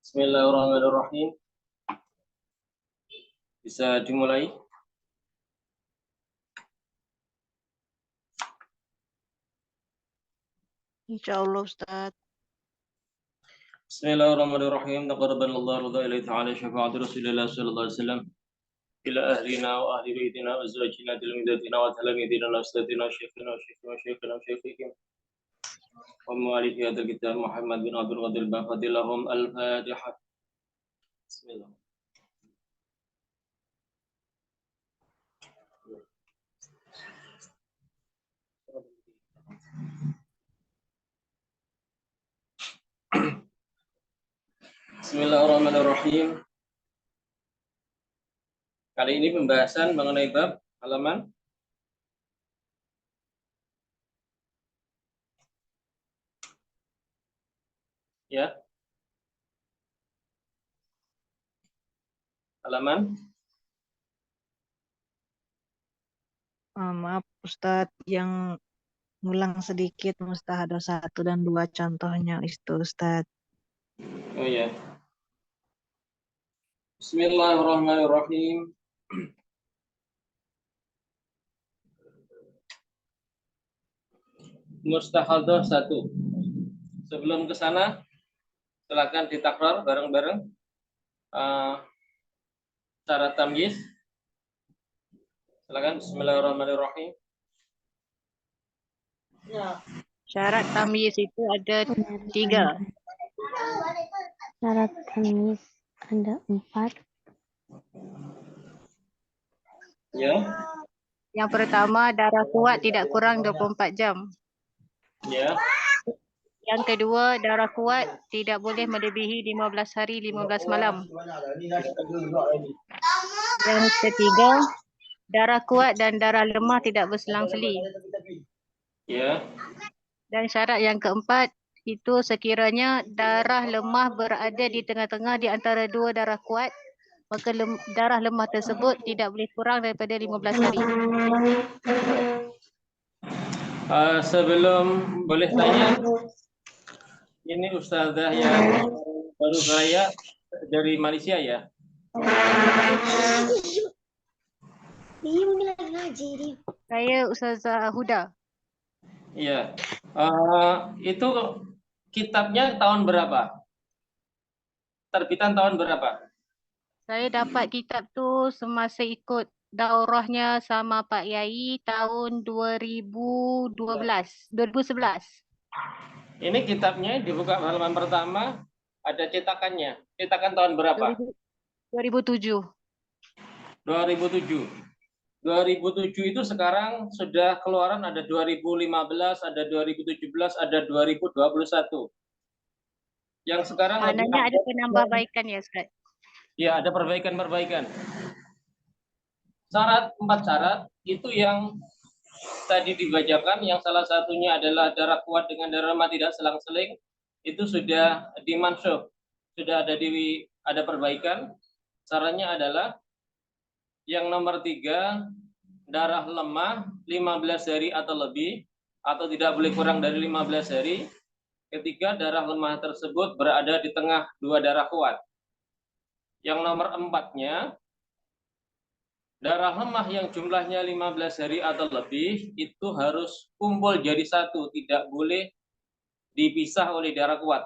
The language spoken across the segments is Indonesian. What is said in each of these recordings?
Bismillahirrahmanirrahim. Bisa dimulai? Insyaallah Ustaz. Bismillahirrahmanirrahim. Taqabbalallahu ila ta'ala syafa'ati Rasulillah sallallahu alaihi wasallam ila ahlina wa ahli baitina wa azwajina tilmidatina wa talamidina wa ustadina syekhina wa syekhina wa syekhina wa syekhihim wa mu'alifi hadal kitab Muhammad bin Abdul Qadir Bafadillahum al-Fatihah. Bismillah. Bismillahirrahmanirrahim. Kali ini pembahasan mengenai bab halaman ya. Halaman Maaf Ustaz, yang ngulang sedikit mustahadah 1 dan 2 contohnya itu Ustaz. oh ya. Bismillahirrahmanirrahim. Mustahadah 1. Sebelum ke sana, silakan ditakrar bareng-bareng cara tamyiz. Silakan. Bismillahirrahmanirrahim. Syarat tamyiz itu ada 3. Syarat tamyiz ada 4. Ya. Yang pertama, darah kuat tidak kurang 24 jam. Ya. Yang kedua, darah kuat tidak boleh melebihi 15 hari 15 malam. Yang ketiga, darah kuat dan darah lemah tidak berselang-seli. Ya. Dan syarat yang keempat, itu sekiranya darah lemah berada di tengah-tengah di antara 2 darah kuat, maka darah lemah tersebut tidak boleh kurang daripada 15 hari. Sebelum boleh tanya, ini ustazah yang baru saya dari Malaysia ya? Saya Ustazah Huda. Iya. Itu kitabnya tahun berapa? Terbitan tahun berapa? Saya dapat kitab tu semasa ikut daurahnya sama Pak Yai tahun 2011. Ini kitabnya dibuka halaman pertama, ada cetakannya. Cetakan tahun berapa? 2007. 2007. 2007 itu sekarang sudah keluaran ada 2015, ada 2017, ada 2021. Yang sekarang maknanya ada penambahbaikan ya Ustaz? Ya, ada perbaikan-perbaikan. 4 syarat itu yang tadi dibacakan, yang salah satunya adalah darah kuat dengan darah lemah tidak selang-seling, itu sudah dimansuh, sudah ada perbaikan. Caranya adalah yang nomor 3, darah lemah 15 hari atau lebih, atau tidak boleh kurang dari 15 hari. Ketiga, darah lemah tersebut berada di tengah 2 darah kuat. Yang nomor 4-nya, darah lemah yang jumlahnya 15 hari atau lebih itu harus kumpul jadi satu, tidak boleh dipisah oleh darah kuat.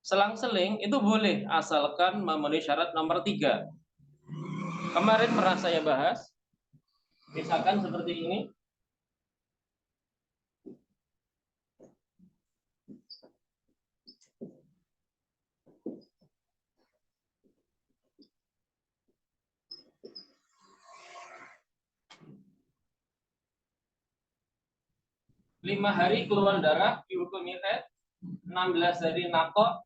Selang-seling itu boleh asalkan memenuhi syarat nomor 3. Kemarin pernah saya bahas, misalkan seperti ini. Lima hari keluar darah dihukumi haid, 16 hari nakok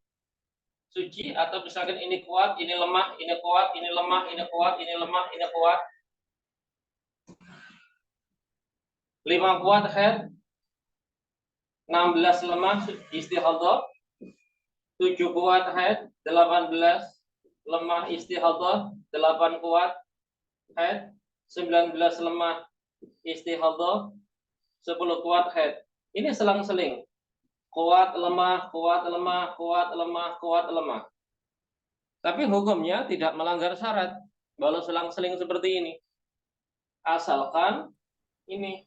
suci, atau misalkan ini kuat, ini lemah, ini kuat, ini lemah, ini kuat, ini lemah, ini kuat. 5 kuat haid, 16 lemah istihadhah, 7 kuat haid, 18 lemah istihadhah, 8 kuat haid, 19 lemah Istihadah 10 kuat haid. Ini selang-seling. Kuat, lemah, kuat, lemah, kuat, lemah, kuat, lemah. Tapi hukumnya tidak melanggar syarat. Walau selang-seling seperti ini. Asalkan ini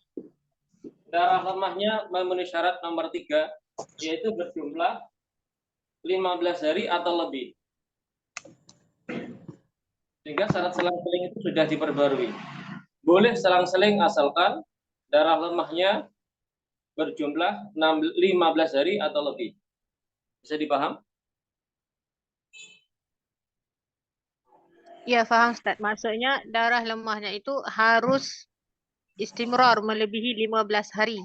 darah lemahnya memenuhi syarat nomor 3, yaitu berjumlah 15 hari atau lebih. Sehingga syarat selang-seling itu sudah diperbarui. Boleh selang-seling asalkan darah lemahnya berjumlah 15 hari atau lebih. Bisa dipaham? Ya, faham Ustaz. Maksudnya darah lemahnya itu harus istimrar melebihi 15 hari.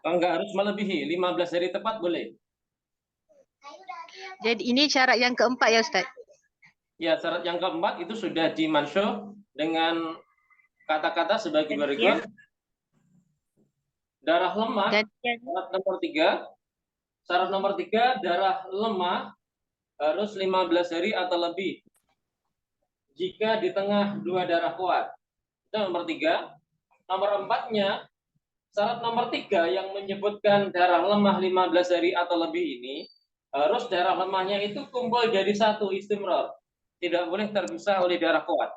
Enggak harus melebihi 15 hari tepat boleh. Jadi ini syarat yang keempat ya Ustaz. Ya, syarat yang keempat itu sudah dimansyuh dengan kata-kata sebagai berikut. Darah lemah, syarat nomor 3. Syarat nomor 3, darah lemah harus 15 hari atau lebih. Jika di tengah 2 darah kuat. Itu nomor 3. Nomor 4-nya, syarat nomor 3 yang menyebutkan darah lemah 15 hari atau lebih ini, harus darah lemahnya itu kumpul jadi satu, istimrar. Tidak boleh terpisah oleh darah kuat.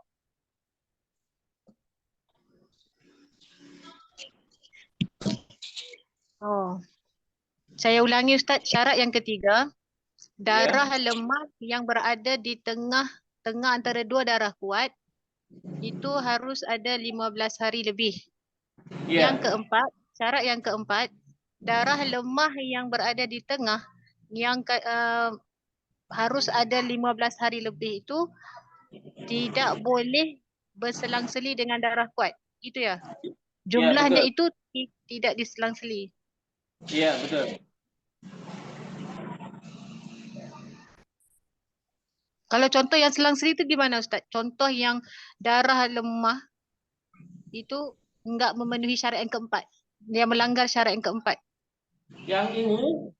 Oh. Saya ulangi Ustaz, syarat yang ketiga, darah lemah yang berada di tengah antara 2 darah kuat itu harus ada 15 hari lebih. Ya. Yang keempat, syarat yang keempat, darah lemah yang berada di tengah yang harus ada 15 hari lebih itu tidak boleh berselang-seli dengan darah kuat. Itu ya. Jumlahnya Ya, itu tidak diselang-seli. Iya, betul. Kalau contoh yang selang-seli itu gimana Ustaz? Contoh yang darah lemah itu enggak memenuhi syarat yang keempat. Dia melanggar syarat yang keempat. Yang ini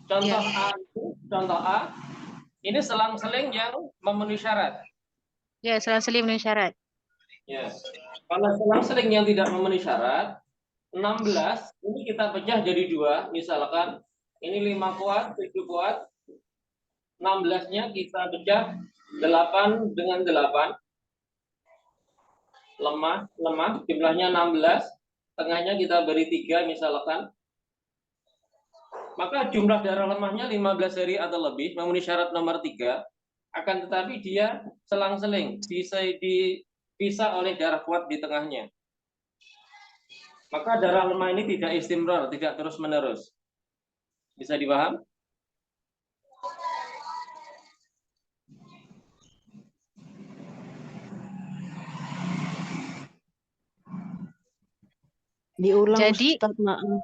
contoh A itu, contoh A ini selang-seling yang memenuhi syarat. Ya, selang-seli memenuhi syarat. Ya. Kalau selang-seling yang tidak memenuhi syarat, 16 ini kita pecah jadi 2, misalkan ini 5 kuat, 7 kuat. 16-nya kita pecah 8 dengan 8. Lemah, jumlahnya 16. Tengahnya kita beri 3 misalkan. Maka jumlah darah lemahnya 15 hari atau lebih, memenuhi syarat nomor 3. Akan tetapi dia selang-seling, bisa dipisah oleh darah kuat di tengahnya. Maka darah lemah ini tidak istimrar, tidak terus-menerus. Bisa dipaham? Diulang Jadi, Ustaz, maaf.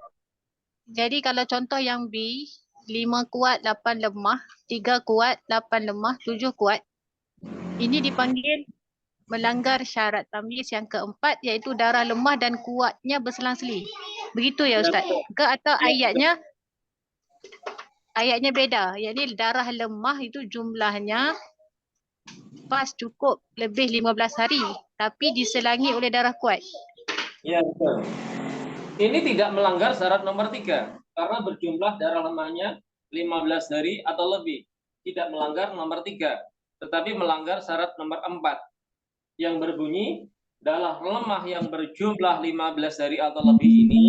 jadi kalau contoh yang B, 5 kuat, 8 lemah, 3 kuat, 8 lemah, 7 kuat. Ini dipanggil melanggar syarat tamyiz yang keempat, iaitu darah lemah dan kuatnya berselang-seli. Begitu ya Ustaz? Ke atau ayatnya beda. Yakni darah lemah itu jumlahnya pas cukup lebih 15 hari, tapi diselangi oleh darah kuat. Ya, betul. Ini tidak melanggar syarat nomor 3 karena berjumlah darah lemahnya 15 hari atau lebih. Tidak melanggar nomor 3, tetapi melanggar syarat nomor 4 yang berbunyi darah lemah yang berjumlah 15 hari atau lebih ini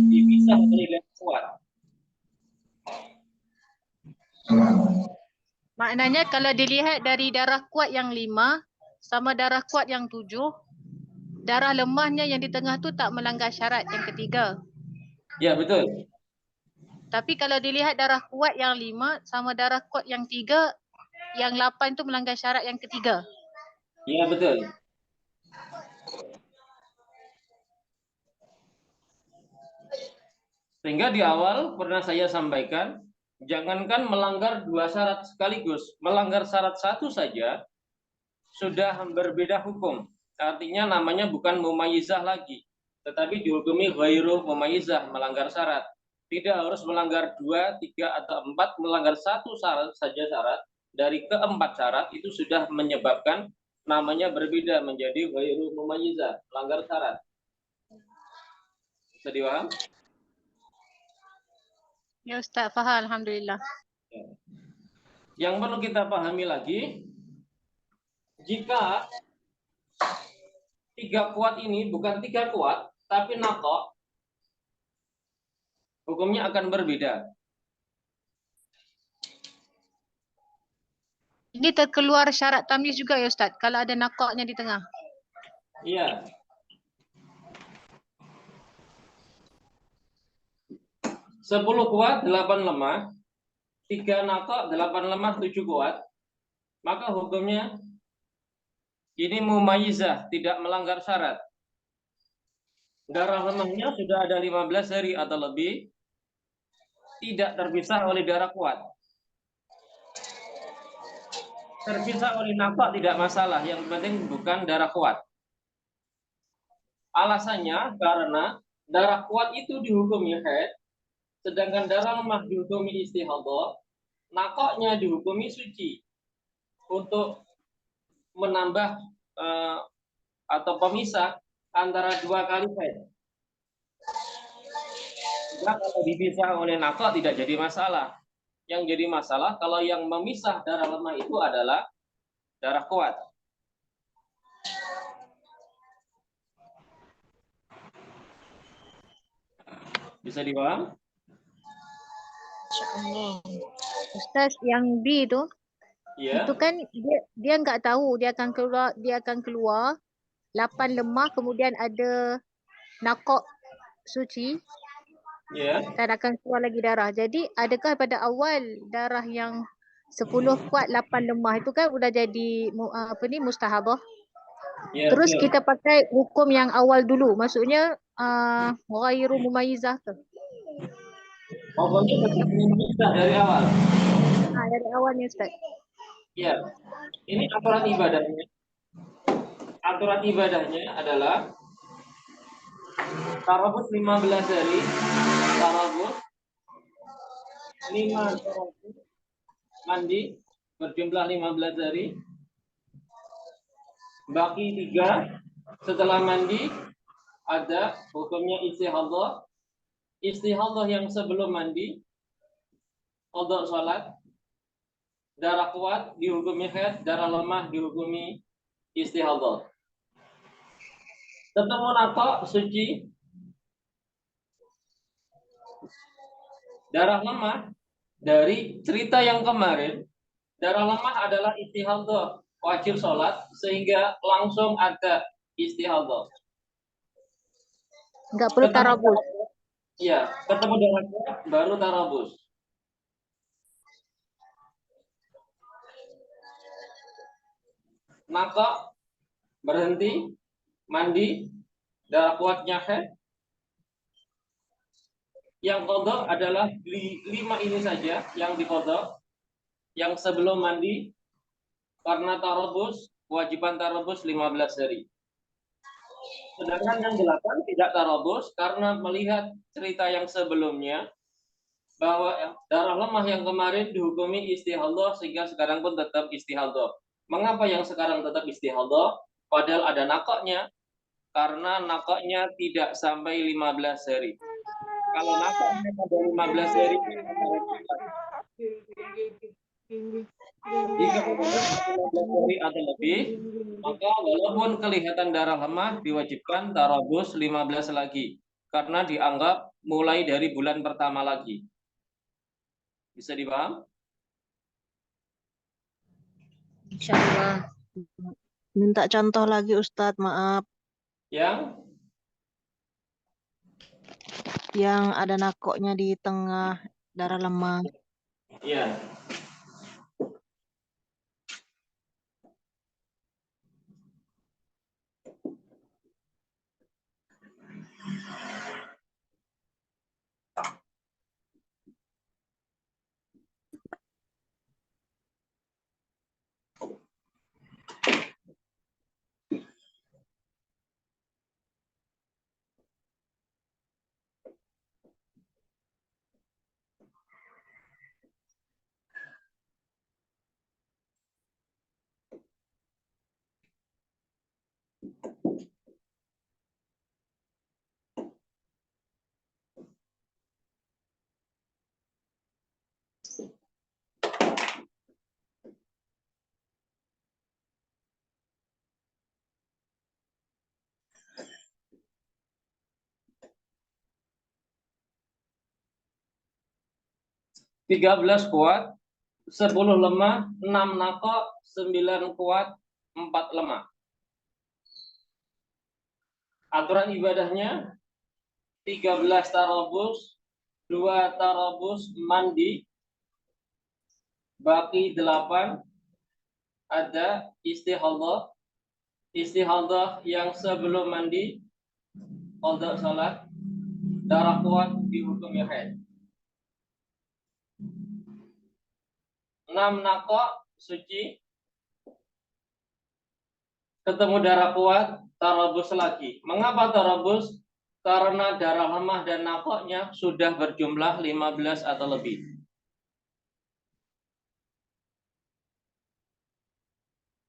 dipisah oleh darah kuat. Maknanya kalau dilihat dari darah kuat yang 5 sama darah kuat yang 7, darah lemahnya yang di tengah tu tak melanggar syarat yang ketiga. Ya, betul. Tapi kalau dilihat darah kuat yang 5 sama darah kuat yang 3, yang 8 tu melanggar syarat yang ketiga. Ya, betul. Sehingga di awal pernah saya sampaikan, jangankan melanggar 2 syarat sekaligus, melanggar syarat 1 saja sudah berbeda hukum. Artinya namanya bukan mumayyizah lagi, tetapi dihukumi ghairu mumayyizah, melanggar syarat. Tidak harus melanggar 2, 3, atau 4, melanggar 1 syarat saja syarat. Dari keempat syarat itu sudah menyebabkan namanya berbeda menjadi ghairu mumayyizah, melanggar syarat. Bisa dipaham? Ya Ustaz, faham alhamdulillah. Yang perlu kita pahami lagi, jika tiga kuat ini bukan tiga kuat, tapi nakok, hukumnya akan berbeda. Ini terkeluar syarat tamyiz juga ya Ustaz, kalau ada nakoknya di tengah. Iya. 10 kuat, 8 lemah, 3 nakok, 8 lemah, 7 kuat, maka hukumnya ini mumayyizah, tidak melanggar syarat. Darah lemahnya sudah ada 15 hari atau lebih, tidak terpisah oleh darah kuat. Terpisah oleh nakok tidak masalah, yang penting bukan darah kuat. Alasannya karena darah kuat itu dihukumi haid, sedangkan darah lemah dihukumi istihadhah, nakoknya dihukumi suci. Untuk menambah atau pemisah antara dua kali haid. Nah, kalau dipisah oleh nakok tidak jadi masalah. Yang jadi masalah kalau yang memisah darah lemah itu adalah darah kuat. Bisa dipaham? Ustaz, yang B itu, Iya. itu kan dia nggak tahu dia akan keluar 8 lemah, kemudian ada nakok suci, Iya. dan akan keluar lagi darah. Jadi adakah pada awal darah yang 10 kuat 8 lemah itu kan udah jadi mustahabah. Iya, Terus betul. kita pakai hukum yang awal dulu. Maksudnya ghairu mumayyizah ke. Pokoknya tetap memisah dari awal. Dari awalnya Ustaz. Iya. Ini aturan ibadahnya. Aturan ibadahnya adalah tarabut 15 hari, tarabut 5 tarabut, mandi berjumlah 15 hari, baki 3, setelah mandi ada hukumnya istihadhah. Istihadhah yang sebelum mandi, qadha salat, darah kuat dihukumi haid, darah lemah dihukumi istihadhah. Ketemu nakok suci, darah lemah dari cerita yang kemarin, darah lemah adalah istihadhah, wajib sholat, sehingga langsung ada istihadhah. Enggak perlu tarabus. Iya, ketemu darah kuat baru tarabus. Nakok berhenti, mandi, darah kuatnya haid. Yang qadha adalah 5 ini saja yang diqadha. Yang sebelum mandi karena tarabus, kewajiban tarabus 15 hari. Sedangkan yang 8 tidak tarabus karena melihat cerita yang sebelumnya bahwa darah lemah yang kemarin dihukumi istihadhah sehingga sekarang pun tetap istihadhah. Mengapa yang sekarang tetap istihadhah padahal ada nakoknya? Karena nakoknya tidak sampai 15 hari. Kalau nakoknya pada 15 hari jika 15 hari atau lebih, maka walaupun kelihatan darah lemah diwajibkan tarabus 15 lagi karena dianggap mulai dari bulan pertama lagi. Bisa dipaham? Insyaallah. Minta contoh lagi Ustadz, maaf. Yang ada nakoknya di tengah darah lemah. Iya. 13 kuat, 10 lemah, 6 nakok, 9 kuat, 4 lemah. Aturan ibadahnya 13 tarobus, 2 tarobus mandi, baki 8 ada istihadhah. Istihadhah yang sebelum mandi, qadha salat, darah kuat dihukumi haid. 6 nakok suci, ketemu darah kuat, tarabus lagi. Mengapa tarabus? Karena darah lemah dan nakoknya sudah berjumlah 15 atau lebih.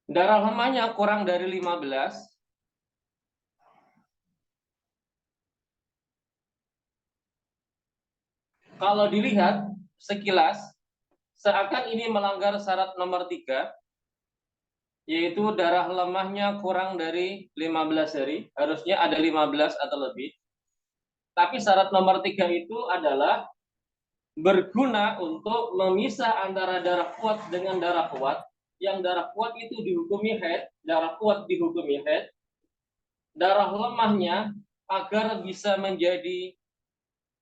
Darah lemahnya kurang dari 15, kalau dilihat sekilas, seakan ini melanggar syarat nomor 3, yaitu darah lemahnya kurang dari 15 hari, harusnya ada 15 atau lebih. Tapi syarat nomor 3 itu adalah berguna untuk memisah antara darah kuat dengan darah kuat. Yang darah kuat itu dihukumi haid, darah kuat dihukumi haid. Darah lemahnya agar bisa menjadi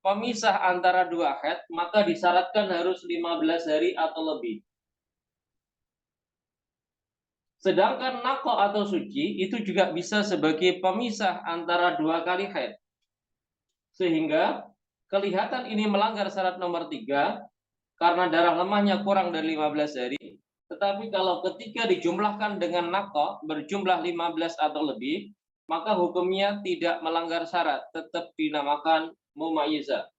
pemisah antara dua haid, maka disyaratkan harus 15 hari atau lebih. Sedangkan naqo atau suci itu juga bisa sebagai pemisah antara dua kali haid. Sehingga kelihatan ini melanggar syarat nomor 3 karena darah lemahnya kurang dari 15 hari. Tetapi kalau ketika dijumlahkan dengan naqo berjumlah 15 atau lebih, maka hukumnya tidak melanggar syarat, tetap dinamakan mumayyizah.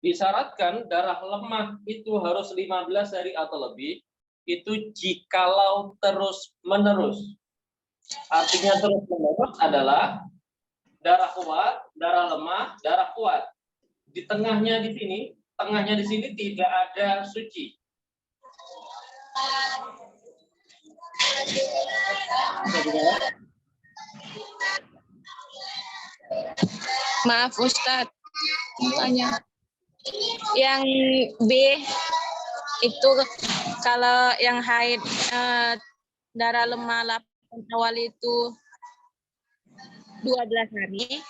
Disyaratkan darah lemah itu harus 15 hari atau lebih, itu jikalau terus menerus. Artinya terus menerus adalah darah kuat, darah lemah, darah kuat. Di tengahnya di sini tidak ada suci. Maaf Ustadz, tanya. Yang B itu kalau yang haid darah lemah 8 awal itu 12 hari,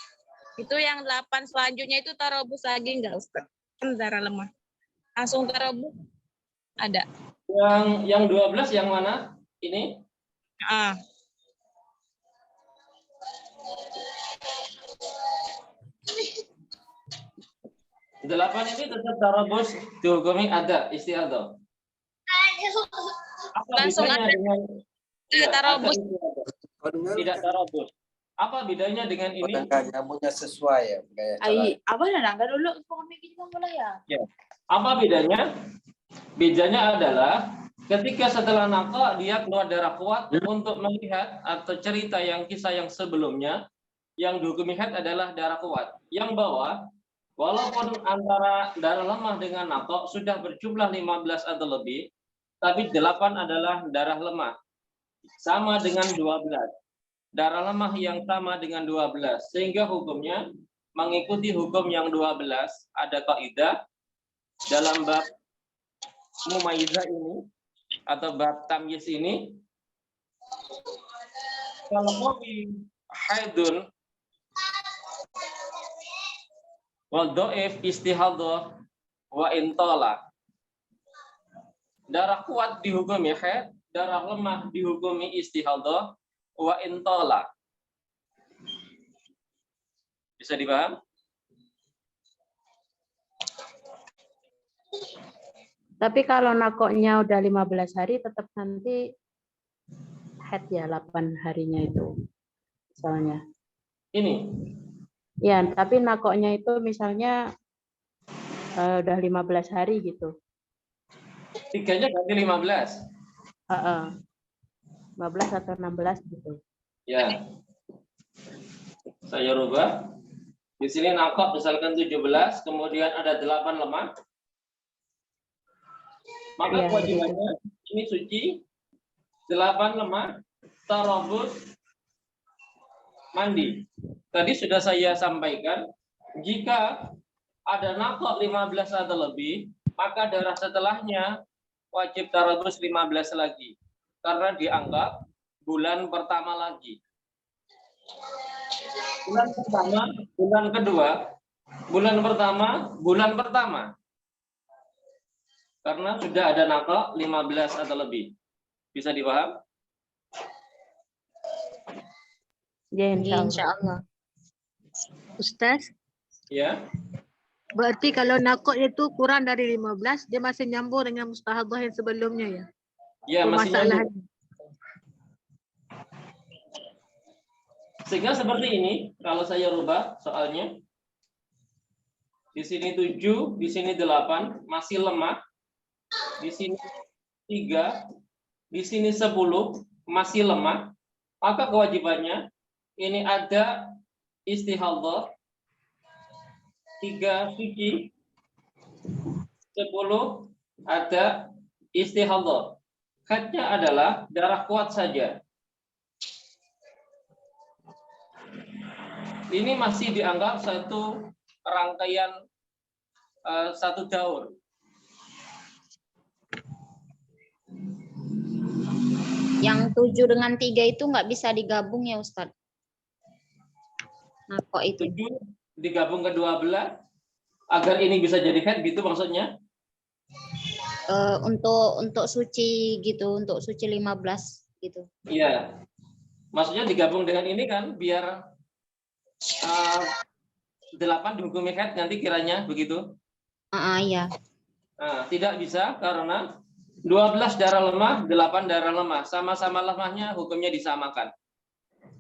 itu yang 8 selanjutnya itu tarobus lagi enggak Ustadz? Kan darah lemah. Langsung tarobus ada. Yang 12 yang mana? Ini? Ah. Delapan ini tetap tarobus dihukumi ada istiadah. Apa Langsung bedanya ada. dengan Tarobus. Tidak tarobus. Apa bedanya dengan ini? Nyambungnya sesuai ya. Apa nangga dulu mulai ya? Ya. Apa bedanya? Bedanya adalah ketika setelah naqo dia keluar darah kuat untuk melihat atau cerita yang kisah yang sebelumnya yang dihukumi haid adalah darah kuat. Yang bawah walaupun antara darah lemah dengan naqo sudah berjumlah 15 atau lebih, tapi 8 adalah darah lemah. Sama dengan 12. Darah lemah yang sama dengan 12. Sehingga hukumnya mengikuti hukum yang 12. Ada kaidah dalam bab mumayyizah ini atau bab tamyiz ini. Kalau qawi haidun wal dhaif istihadhah wa intala. Darah kuat dihukumi haid, darah lemah dihukumi istihadhah wa intala. Bisa dipaham? Tapi kalau nakoknya udah 15 hari tetap nanti haid ya 8 harinya itu. Misalnya. Ini. Ya, tapi nakoknya itu misalnya udah 15 hari gitu. Tiganya ganti 15. 15 atau 16 gitu. Ya. Saya rubah. Di sini nakok misalkan 17, kemudian ada 8 lemah. Maka Ya, kewajibannya ini suci, 8 lemah, tarobus, mandi. Tadi sudah saya sampaikan, jika ada nakok 15 atau lebih, maka darah setelahnya wajib tarabus 15 lagi. Karena dianggap bulan pertama lagi. Bulan pertama, bulan kedua, bulan pertama. Karena sudah ada nakok 15 atau lebih. Bisa dipaham? Ya, Ya, insya Allah. insya Allah. Ustaz, Ya. berarti kalau nakok itu kurang dari 15, dia masih nyambung dengan mustahadah yang sebelumnya ya? Ya, masih Permasalahan. nyambung. Sehingga seperti ini, kalau saya rubah soalnya, di sini 7, di sini 8, masih lemah. Di sini 3, di sini 10, masih lemah. Maka kewajibannya, ini ada istihadhah, 3 suci, 10 ada istihadhah. Hadnya adalah darah kuat saja. Ini masih dianggap satu rangkaian satu daur. Yang 7 dengan 3 itu nggak bisa digabung ya Ustadz? Nah, kok itu? 7 digabung ke 12 agar ini bisa jadi head gitu maksudnya? Untuk suci gitu, untuk suci 15 gitu. Iya. Maksudnya digabung dengan ini kan biar 8 dihukumi head nanti kiranya begitu? Iya. Nah, tidak bisa karena 12 darah lemah, 8 darah lemah. Sama-sama lemahnya hukumnya disamakan.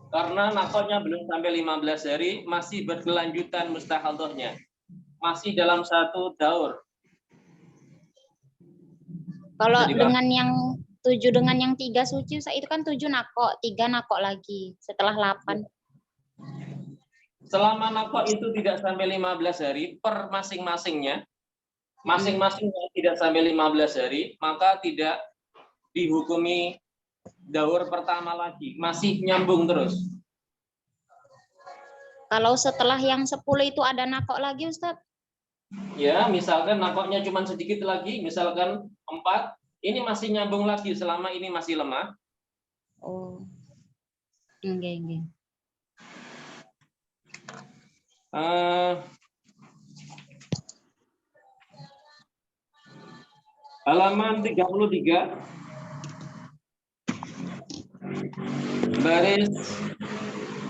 Karena nakoknya belum sampai 15 hari, masih berkelanjutan mustahadhahnya. Masih dalam satu daur. Kalau Jadi, dengan yang 7 dengan yang 3 suci, itu kan 7 nakok, 3 nakok lagi setelah 8. Selama nakok itu tidak sampai 15 hari per masing-masingnya, masing-masingnya tidak sampai 15 hari, maka tidak dihukumi daur pertama lagi, masih nyambung terus. Kalau setelah yang 10 itu ada nakok lagi Ustadz? Ya, misalkan nakoknya cuma sedikit lagi, misalkan 4, ini masih nyambung lagi selama ini masih lemah. Oh. Enggak. Halaman 33 baris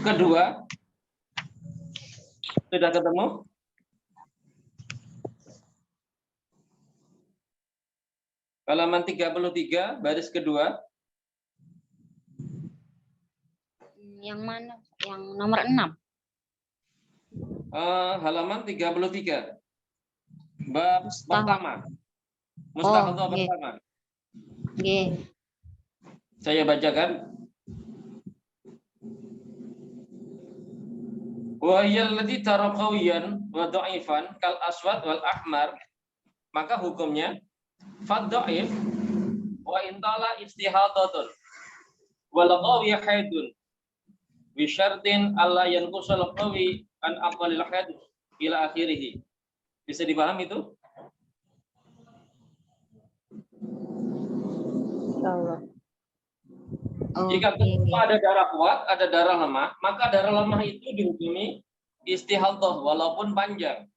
kedua sudah ketemu? Halaman 33 baris kedua. Yang mana? Yang nomor 6. Halaman 33. Bab pertama. Mustahadhah pertama. Nggih. Saya bacakan. Wa yalladzi tara qawiyan wa dha'ifan kal aswad wal ahmar, maka hukumnya fad dha'if wa intala istihadatun wal qawi haidun bi syartin alla yanqusul qawi an aqalil haid ila akhirih. Bisa dipahami itu? Insyaallah. Jika ada darah kuat, ada darah lemah, maka darah lemah itu dihukumi istihadhah walaupun panjang.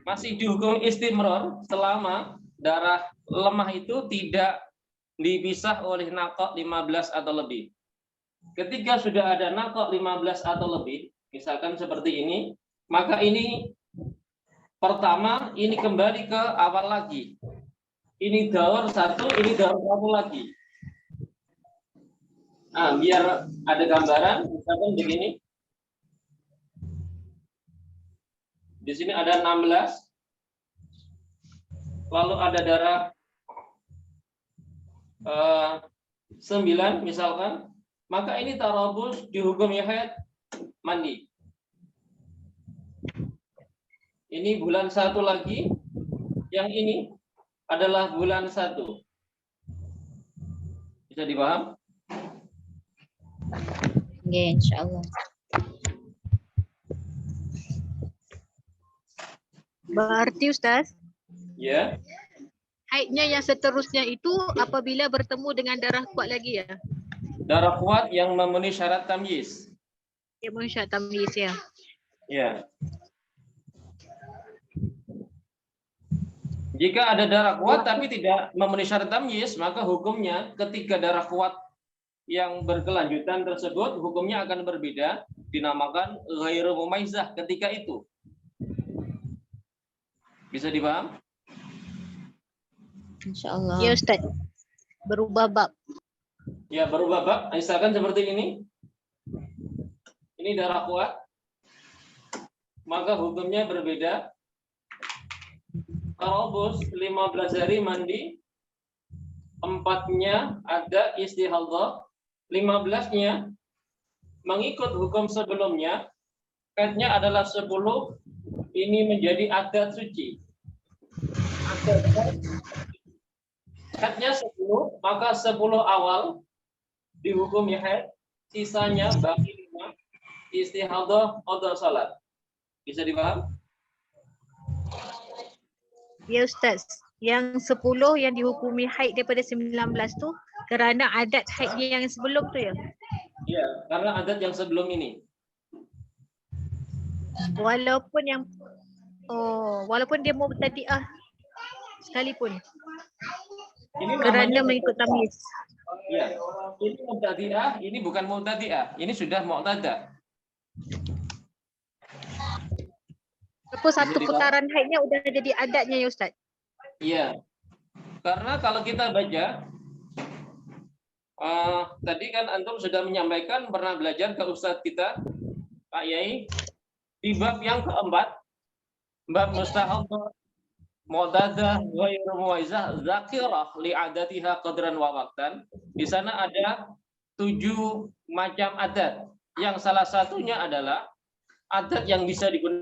Masih dihukum istimror selama darah lemah itu tidak dipisah oleh nakok 15 atau lebih. Ketika sudah ada nakok 15 atau lebih, misalkan seperti ini, maka ini pertama ini kembali ke awal lagi. Ini daur satu, ini daur satu lagi. Nah, biar ada gambaran, misalkan begini. Di sini ada 16. Lalu ada darah 9 misalkan. Maka ini tarabus dihukum haid mandi. Ini bulan 1 lagi. Yang ini adalah bulan 1. Bisa dipaham? Nggih, insyaallah. Berarti Ustaz, Ya, haidnya yang seterusnya itu apabila bertemu dengan darah kuat lagi ya? darah kuat yang memenuhi syarat tamyiz. Ya, Masya tamyiz ya. Ya. Jika ada darah kuat tapi tidak memenuhi syarat tamyiz, maka hukumnya ketika darah kuat yang berkelanjutan tersebut hukumnya akan berbeda, dinamakan ghairu mumaizah ketika itu. Bisa dipaham? Insyaallah. Ya Ustaz, berubah bab. Ya, berubah bab. Misalkan seperti ini. Ini darah kuat. Maka hukumnya berbeda. Tarabus 15 hari mandi. 4-nya ada istihadhah. 15-nya mengikut hukum sebelumnya. Haidnya adalah 10. Ini menjadi adat suci. Haidnya 10, maka 10 awal dihukumi haid, sisanya bagi 5 istihadhah atau salat. Bisa dipaham? Ya Ustaz, yang 10 yang dihukumi haid daripada 19 tu kerana adat haidnya yang sebelum tu ya? Iya, karena adat yang sebelum ini. Walaupun dia mubtadi'ah sekalipun Ini kerana namanya mengikut tamyiz. Iya. Ini mubtadi'ah, ini bukan mubtadi'ah, ini sudah mu'tadah. Lepas satu putaran haidnya udah jadi adatnya ya Ustaz. Iya. Karena kalau kita baca tadi kan antum sudah menyampaikan pernah belajar ke Ustadz kita Pak Yai di bab yang keempat, bab mustahadhah mu'tadah ghairu muwaizah zakirah li'adatiha qadran wa waqtan. Di sana ada 7 macam adat. Yang salah satunya adalah adat yang bisa digunakan